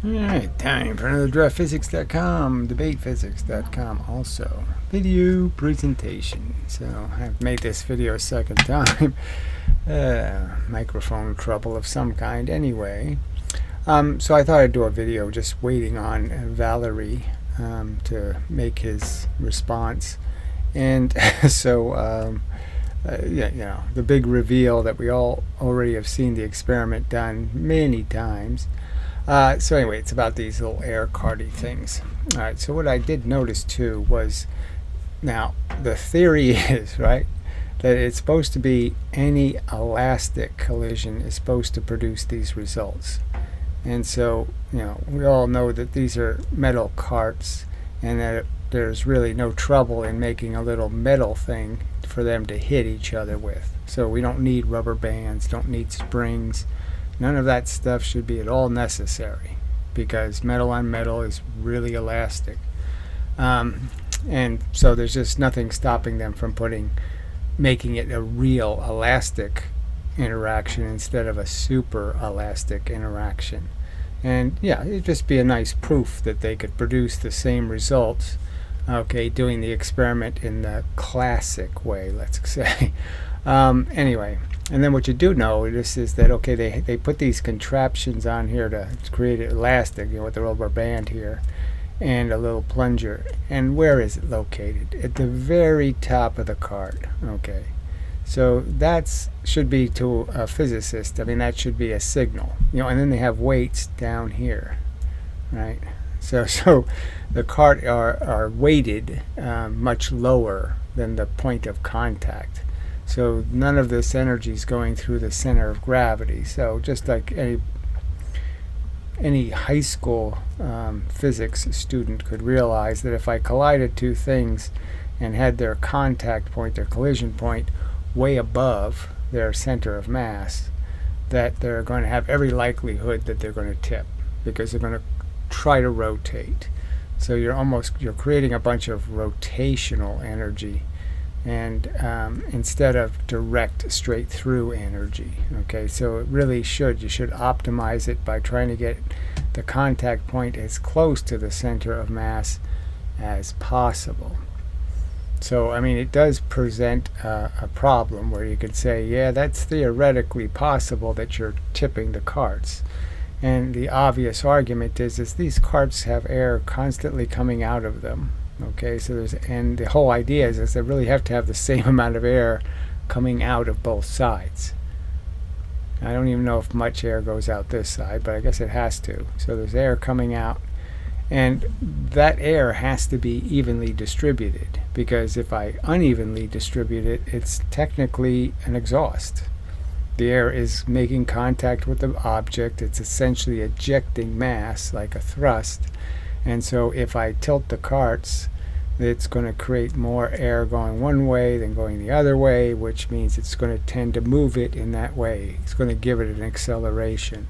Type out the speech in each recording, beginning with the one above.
Alright, time for another draftphysics.com, debatephysics.com also. Video presentation. So I've made this video a second time. Microphone trouble of some kind anyway. So I thought I'd do a video just waiting on Valerie to make his response. And so yeah, the big reveal that we all already have seen the experiment done many times. So anyway, it's about these little air cardy things. Alright, so what I did notice too was, now the theory is, right, that it's supposed to be any elastic collision is supposed to produce these results. And so, we all know that these are metal carts and that there's really no trouble in making a little metal thing for them to hit each other with. So we don't need rubber bands, don't need springs. None of that stuff should be at all necessary because metal on metal is really elastic. And so there's just nothing stopping them from making it a real elastic interaction instead of a super elastic interaction. And yeah, it'd just be a nice proof that they could produce the same results, doing the experiment in the classic way, let's say. Anyway, and then what you do notice is that, they put these contraptions on here to create it elastic, with the rubber band here and a little plunger. And where is it located? At the very top of the cart. So that should be, to a physicist, that should be a signal. And then they have weights down here, right? So the cart are weighted much lower than the point of contact. So none of this energy is going through the center of gravity. So just like any high school physics student could realize that if I collided two things and had their contact point, their collision point, way above their center of mass, that they're going to have every likelihood that they're going to tip because they're going to try to rotate. So you're creating a bunch of rotational energy, and instead of direct straight through energy. So it really you should optimize it by trying to get the contact point as close to the center of mass as possible. So it does present a problem where you could say, yeah, that's theoretically possible that you're tipping the carts. And the obvious argument is these carts have air constantly coming out of them. So and the whole idea is they really have to have the same amount of air coming out of both sides. I don't even know if much air goes out this side, but I guess it has to. So there's air coming out, and that air has to be evenly distributed, because if I unevenly distribute it, it's technically an exhaust. The air is making contact with the object. It's essentially ejecting mass like a thrust. And so if I tilt the carts, it's going to create more air going one way than going the other way, which means it's going to tend to move it in that way. It's going to give it an acceleration.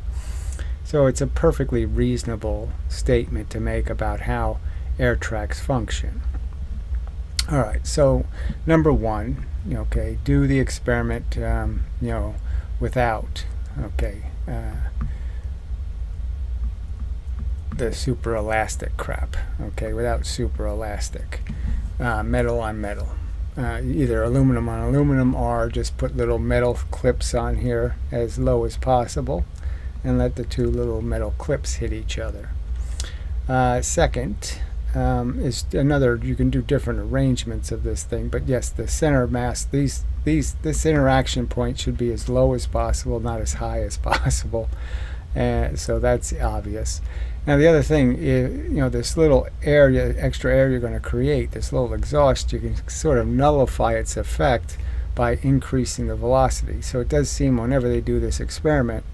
So it's a perfectly reasonable statement to make about how air tracks function. Alright, so number one, do the experiment without the super elastic crap, without super elastic metal on metal, either aluminum on aluminum, or just put little metal clips on here as low as possible and let the two little metal clips hit each other. Second is another, you can do different arrangements of this thing, but yes, the center of mass, this interaction point should be as low as possible, not as high as possible. So that's obvious. Now the other thing is, this little extra air you're going to create, this little exhaust, you can sort of nullify its effect by increasing the velocity. So it does seem, whenever they do this experiment,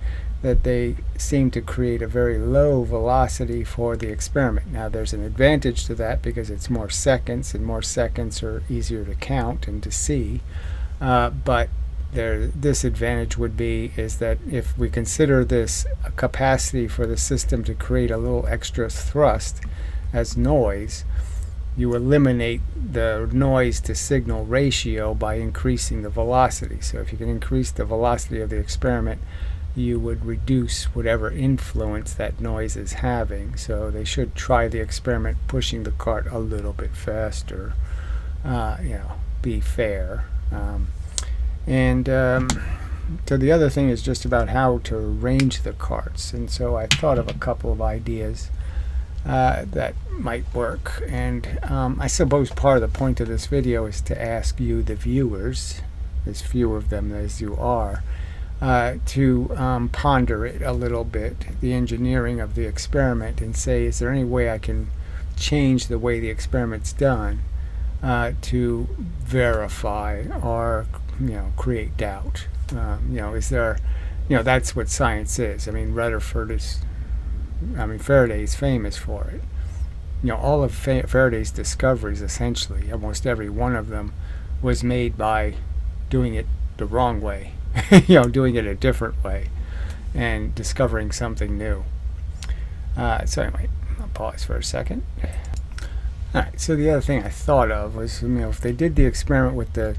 that they seem to create a very low velocity for the experiment. Now there's an advantage to that because it's more seconds, and more seconds are easier to count and to see. But their disadvantage would be is that if we consider this a capacity for the system to create a little extra thrust as noise, you eliminate the noise to signal ratio by increasing the velocity. So if you can increase the velocity of the experiment you would reduce whatever influence that noise is having. So they should try the experiment pushing the cart a little bit faster, be fair. So the other thing is just about how to arrange the carts, and so I thought of a couple of ideas that might work. And I suppose part of the point of this video is to ask you, the viewers, as few of them as you are, to ponder it a little bit, the engineering of the experiment, and say, is there any way I can change the way the experiment's done to verify or create doubt? Is there, that's what science is. I mean, Faraday is famous for it. All of Faraday's discoveries, essentially, almost every one of them, was made by doing it the wrong way, doing it a different way, and discovering something new. So anyway, I'll pause for a second. Alright, so the other thing I thought of was, if they did the experiment with the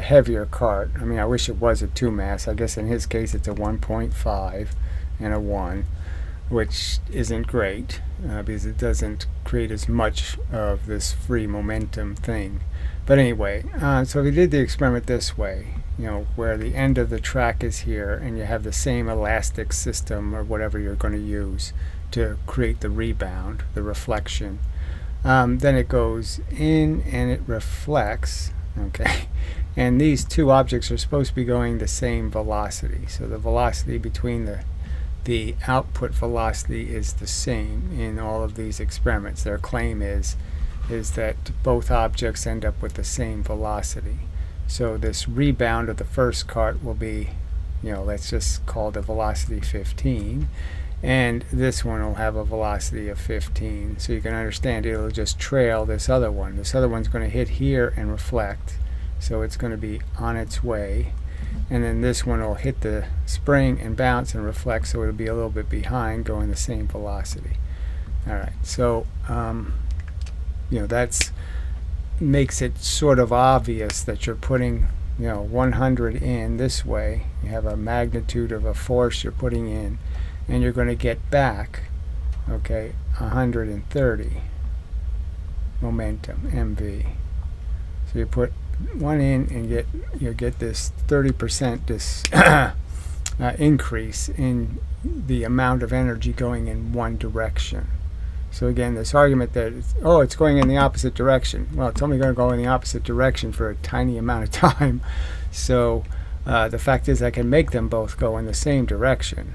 heavier cart, I wish it was a 2 mass. I guess in his case it's a 1.5 and a 1, which isn't great because it doesn't create as much of this free momentum thing. But anyway, so if you did the experiment this way, where the end of the track is here and you have the same elastic system or whatever you're going to use to create the rebound, the reflection, then it goes in and it reflects, okay, and these two objects are supposed to be going the same velocity. So the velocity between the output velocity is the same in all of these experiments. Their claim is that both objects end up with the same velocity. So this rebound of the first cart will be, let's just call the velocity 15, and this one will have a velocity of 15. So you can understand it'll just trail this other one. This other one's going to hit here and reflect, so it's going to be on its way. And then this one will hit the spring and bounce and reflect, so it'll be a little bit behind, going the same velocity. Alright, so that's makes it sort of obvious that you're putting 100 in this way. You have a magnitude of a force you're putting in, and you're going to get back 130 momentum, MV. So you put one in and get this 30% increase in the amount of energy going in one direction. So again, this argument that it's going in the opposite direction. Well, it's only going to go in the opposite direction for a tiny amount of time. So the fact is I can make them both go in the same direction.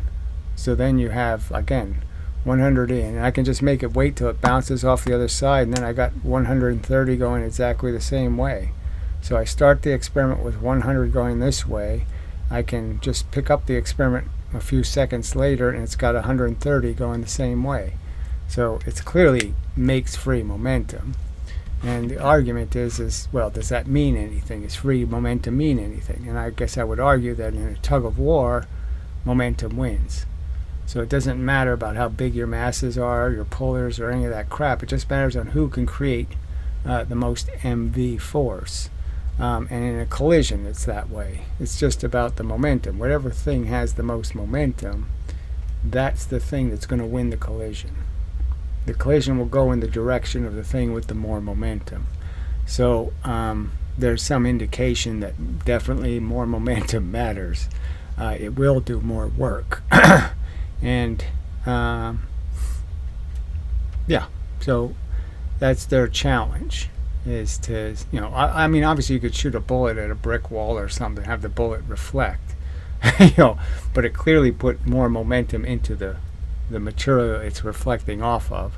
So then you have, again, 100 in, and I can just make it wait till it bounces off the other side, and then I got 130 going exactly the same way. So I start the experiment with 100 going this way. I can just pick up the experiment a few seconds later, and it's got 130 going the same way. So it clearly makes free momentum. And the argument is, well, does that mean anything? Does free momentum mean anything? And I guess I would argue that in a tug of war, momentum wins. So it doesn't matter about how big your masses are, your pullers, or any of that crap. It just matters on who can create the most MV force. And in a collision, it's that way. It's just about the momentum. Whatever thing has the most momentum, that's the thing that's going to win the collision. The collision will go in the direction of the thing with the more momentum. So there's some indication that definitely more momentum matters. It will do more work. And so that's their challenge, is to, I mean, obviously you could shoot a bullet at a brick wall or something, have the bullet reflect, but it clearly put more momentum into the material it's reflecting off of.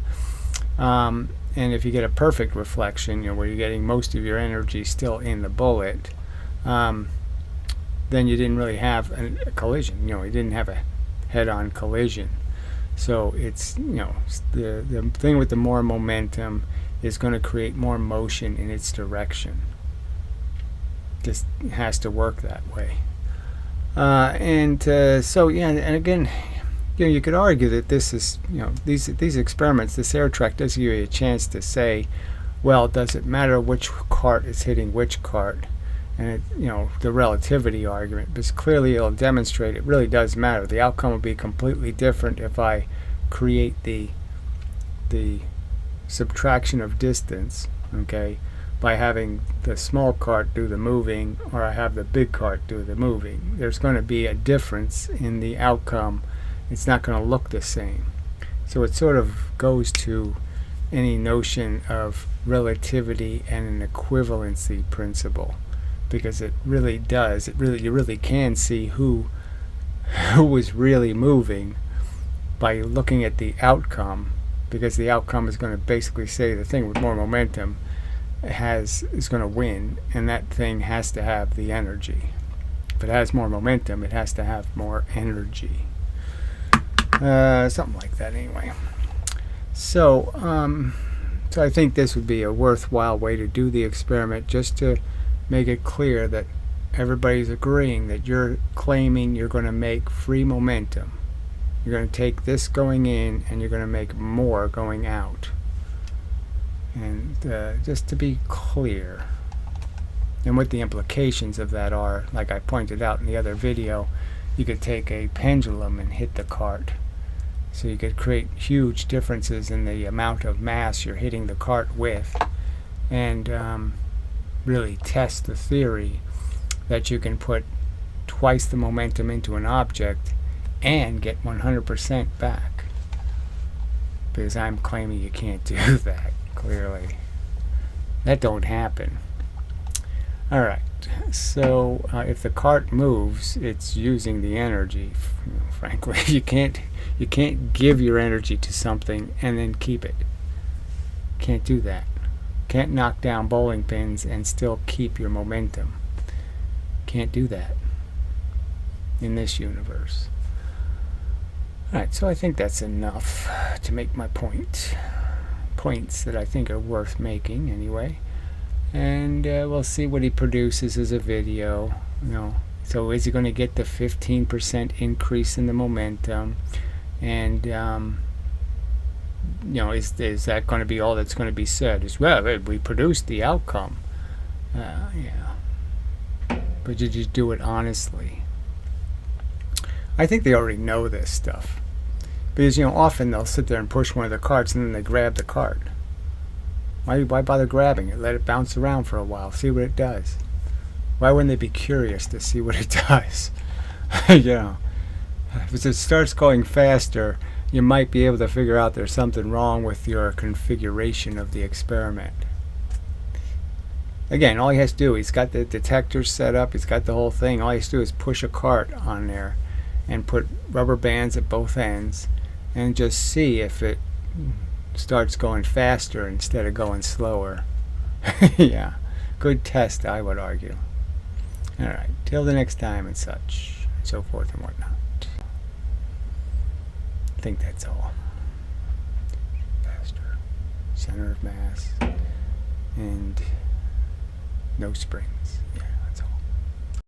And if you get a perfect reflection, where you're getting most of your energy still in the bullet, then you didn't really have a collision. You didn't have a head-on collision. So it's, the thing with the more momentum is going to create more motion in its direction. Just has to work that way. And again, you could argue that this is, these experiments, this AirTrack does give you a chance to say, well, does it matter which cart is hitting which cart? and it, the relativity argument, because clearly it'll demonstrate it really does matter. The outcome will be completely different if I create the subtraction of distance, okay, by having the small cart do the moving, or I have the big cart do the moving. There's going to be a difference in the outcome. It's not going to look the same. So it sort of goes to any notion of relativity and an equivalency principle, because it really does. You really can see who was really moving by looking at the outcome, because the outcome is going to basically say the thing with more momentum is going to win, and that thing has to have the energy. If it has more momentum, it has to have more energy. Something like that anyway. So I think this would be a worthwhile way to do the experiment, just to make it clear that everybody's agreeing that you're claiming you're going to make free momentum. You're going to take this going in and you're going to make more going out. And just to be clear, and what the implications of that are, like I pointed out in the other video, you could take a pendulum and hit the cart. So you could create huge differences in the amount of mass you're hitting the cart with, and really test the theory that you can put twice the momentum into an object and get 100% back. Because I'm claiming you can't do that, clearly. That don't happen. Alright, so if the cart moves, it's using the energy. Frankly, you can't give your energy to something and then keep it. Can't do that. Can't knock down bowling pins and still keep your momentum. Can't do that in this universe. Alright, so I think that's enough to make my point. Points that I think are worth making anyway. And we'll see what he produces as a video. So is he going to get the 15% increase in the momentum? And is that going to be all that's going to be said? As well, we produced the outcome. Yeah. But did you do it honestly? I think they already know this stuff. Because, often they'll sit there and push one of the carts and then they grab the cart. Why bother grabbing it? Let it bounce around for a while. See what it does. Why wouldn't they be curious to see what it does? If it starts going faster, you might be able to figure out there's something wrong with your configuration of the experiment. Again, all he has to do, he's got the detectors set up, he's got the whole thing. All he has to do is push a cart on there and put rubber bands at both ends and just see if it starts going faster instead of going slower. Yeah, good test, I would argue. Alright, till the next time and such, and so forth and whatnot. I think that's all. Faster. Center of mass. And no springs. Yeah.